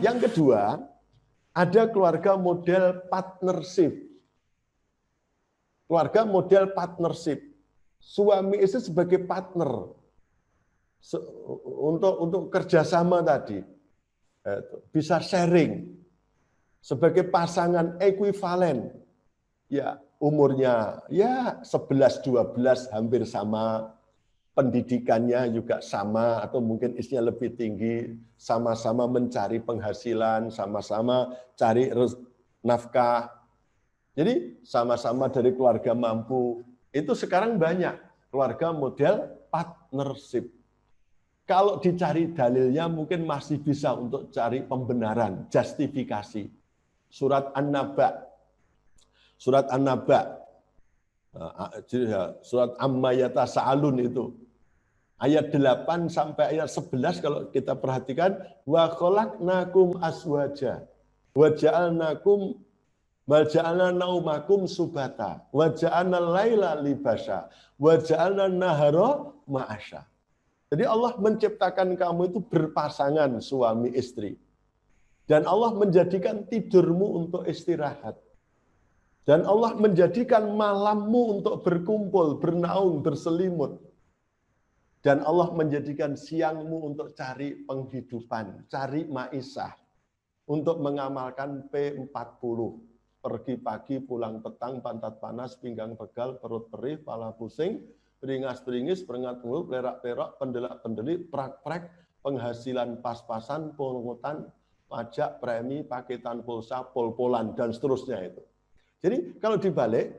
yang kedua, ada keluarga model partnership. Keluarga model partnership. Suami istri sebagai partner untuk kerjasama tadi. Bisa sharing sebagai pasangan ekuivalen. Ya, umurnya ya 11 12 hampir sama, pendidikannya juga sama atau mungkin istrinya lebih tinggi, sama-sama mencari penghasilan, sama-sama cari nafkah. Jadi sama-sama dari keluarga mampu. Itu sekarang banyak keluarga model partnership. Kalau dicari dalilnya mungkin masih bisa untuk cari pembenaran, justifikasi. Surat An-Naba. Surat An-Naba. Surat Amma Yatasa'alun itu. Ayat 8 sampai ayat 11 kalau kita perhatikan, wa khalaqnakum aswaja wa ja'alnakum wa ja'alna naumakum subata wa ja'alna laila libasa wa ja'alna nahara ma'asya. Jadi Allah menciptakan kamu itu berpasangan suami istri. Dan Allah menjadikan tidurmu untuk istirahat. Dan Allah menjadikan malammu untuk berkumpul, bernaung, berselimut. Dan Allah menjadikan siangmu untuk cari penghidupan, cari maisah. Untuk mengamalkan P40. Pergi pagi, pulang petang, pantat panas, pinggang pegal, perut perih, pala pusing, beringas-beringis, perengat-engut, perak-perak, pendelak-pendelik, prak-prek, penghasilan pas-pasan, pungutan, pajak, premi, paketan pulsa, pol-polan, dan seterusnya itu. Jadi kalau dibalik,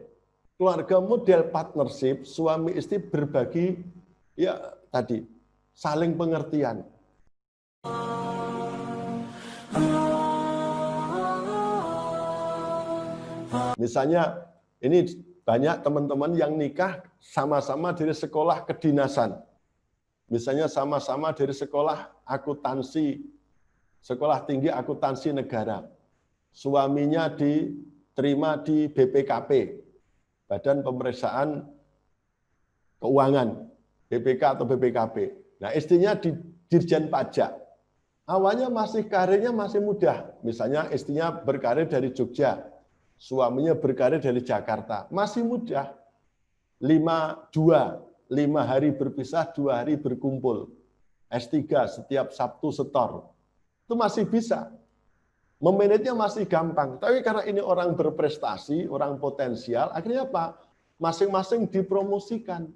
keluarga model partnership, suami istri berbagi, ya tadi, saling pengertian. Misalnya, ini banyak teman-teman yang nikah sama-sama dari sekolah kedinasan. Misalnya sama-sama dari sekolah akuntansi, sekolah tinggi akuntansi negara. Suaminya diterima di BPKP, Badan Pemeriksaan Keuangan, BPK atau BPKP. Nah, istrinya di Dirjen Pajak. Awalnya karirnya masih mudah. Misalnya istrinya berkarir dari Jogja, suaminya berkarir dari Jakarta. Masih mudah. 5 hari berpisah, 2 hari berkumpul. S3 setiap Sabtu setor. Itu masih bisa. Memanage-nya masih gampang. Tapi karena ini orang berprestasi, orang potensial, akhirnya apa? Masing-masing dipromosikan.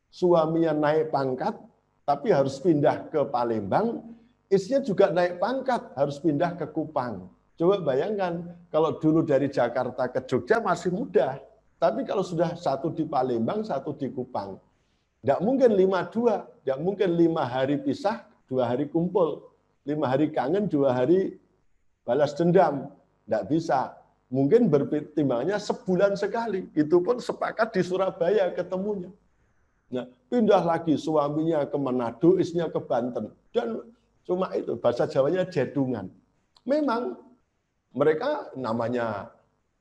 Suaminya naik pangkat, tapi harus pindah ke Palembang. Istrinya juga naik pangkat, harus pindah ke Kupang. Coba bayangkan, kalau dulu dari Jakarta ke Jogja masih mudah. Tapi kalau sudah satu di Palembang, satu di Kupang. Tidak mungkin 5-2, tidak mungkin 5 hari pisah, 2 hari kumpul. 5 hari kangen, 2 hari balas dendam. Tidak bisa. Mungkin berpertimbangannya sebulan sekali. Itu pun sepakat di Surabaya ketemunya. Nah, pindah lagi suaminya ke Manado, istrinya ke Banten. Dan cuma itu, bahasa Jawanya jedungan. Memang mereka namanya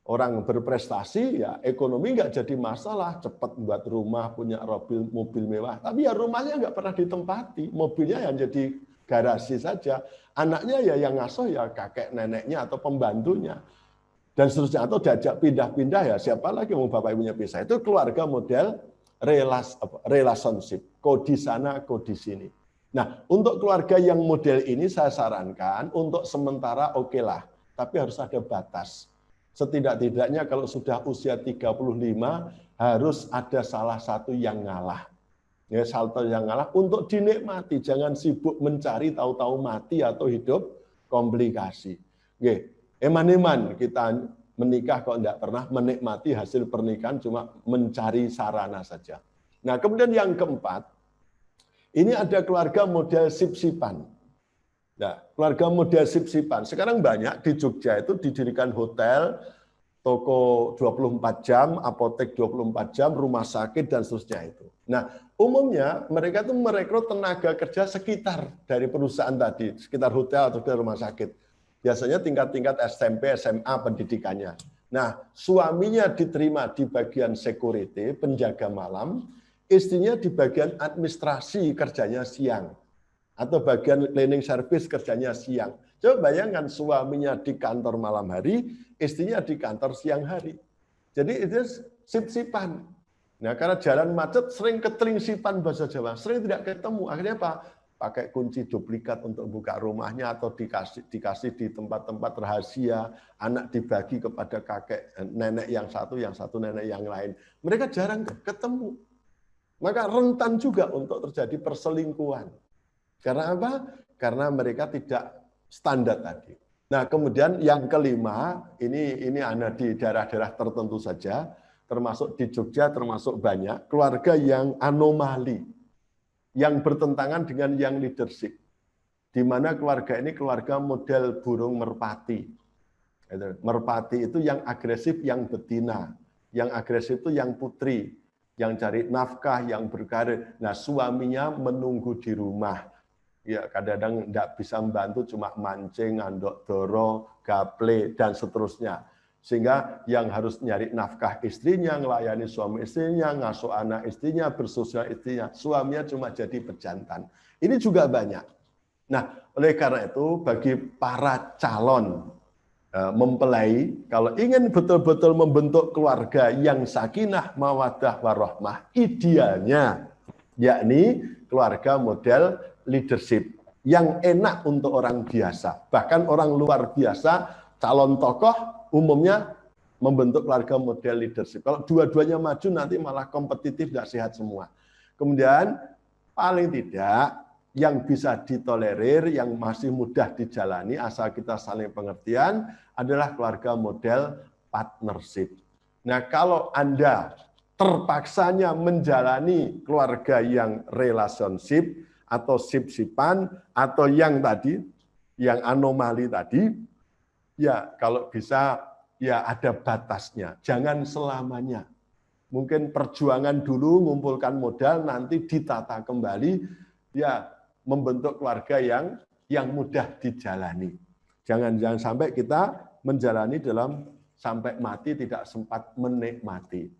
orang berprestasi, ya ekonomi nggak jadi masalah. Cepat buat rumah, punya mobil mewah. Tapi ya rumahnya nggak pernah ditempati. Mobilnya yang jadi garasi saja. Anaknya ya yang ngasuh ya kakek neneknya atau pembantunya. Dan seterusnya. Atau diajak pindah-pindah ya siapa lagi mau bapak ibunya pisah. Itu keluarga model relationship. Kau di sana, kau di sini. Nah, untuk keluarga yang model ini saya sarankan untuk sementara oke lah. Tapi harus ada batas. Setidak-tidaknya kalau sudah usia 35 harus ada salah satu yang ngalah. Ya, salah satu yang ngalah untuk dinikmati, jangan sibuk mencari tahu-tahu mati atau hidup komplikasi. Oke, eman-eman kita menikah kok enggak pernah menikmati hasil pernikahan, cuma mencari sarana saja. Nah, kemudian yang keempat, ini ada keluarga model sip-sipan. Nah, keluarga model sip-sipan. Sekarang banyak di Jogja itu didirikan hotel, toko 24 jam, apotek 24 jam, rumah sakit, dan seterusnya itu. Nah, umumnya mereka itu merekrut tenaga kerja sekitar dari perusahaan tadi, sekitar hotel atau rumah sakit. Biasanya tingkat-tingkat SMP, SMA pendidikannya. Nah, suaminya diterima di bagian security, penjaga malam, istrinya di bagian administrasi kerjanya siang. Atau bagian cleaning service kerjanya siang. Coba bayangkan suaminya di kantor malam hari, istrinya di kantor siang hari. Jadi itu sip-sipan. Nah, karena jalan macet sering ketelingsipan bahasa Jawa, sering tidak ketemu. Akhirnya apa? Pakai kunci duplikat untuk buka rumahnya atau dikasih di tempat-tempat rahasia, anak dibagi kepada kakek nenek yang satu nenek yang lain. Mereka jarang ketemu. Maka rentan juga untuk terjadi perselingkuhan. Karena apa? Karena mereka tidak standar tadi. Nah, kemudian yang kelima, ini ada di daerah-daerah tertentu saja, termasuk di Jogja, termasuk banyak, keluarga yang anomali, yang bertentangan dengan yang leadership. Di mana keluarga ini keluarga model burung merpati. Merpati itu yang agresif, yang betina. Yang agresif itu yang putri, yang cari nafkah, yang berkarir. Nah, suaminya menunggu di rumah. Ya, kadang-kadang tidak bisa membantu, cuma mancing, andok doro, gaple, dan seterusnya. Sehingga yang harus nyari nafkah istrinya, melayani suami istrinya, ngasuh anak istrinya, bersosial istrinya, suaminya cuma jadi pejantan. Ini juga banyak. Nah, oleh karena itu, bagi para calon mempelai, kalau ingin betul-betul membentuk keluarga yang sakinah, mawaddah, warahmah, idealnya, yakni keluarga model leadership yang enak untuk orang biasa. Bahkan orang luar biasa, calon tokoh umumnya membentuk keluarga model leadership. Kalau dua-duanya maju nanti malah kompetitif, tidak sehat semua. Kemudian paling tidak yang bisa ditolerir, yang masih mudah dijalani asal kita saling pengertian adalah keluarga model partnership. Nah, kalau Anda terpaksanya menjalani keluarga yang relationship atau sip-sipan atau yang tadi, yang anomali tadi, ya kalau bisa ya ada batasnya, jangan selamanya. Mungkin perjuangan dulu, ngumpulkan modal, nanti ditata kembali, ya membentuk keluarga yang mudah dijalani. Jangan sampai kita menjalani dalam sampai mati tidak sempat menikmati.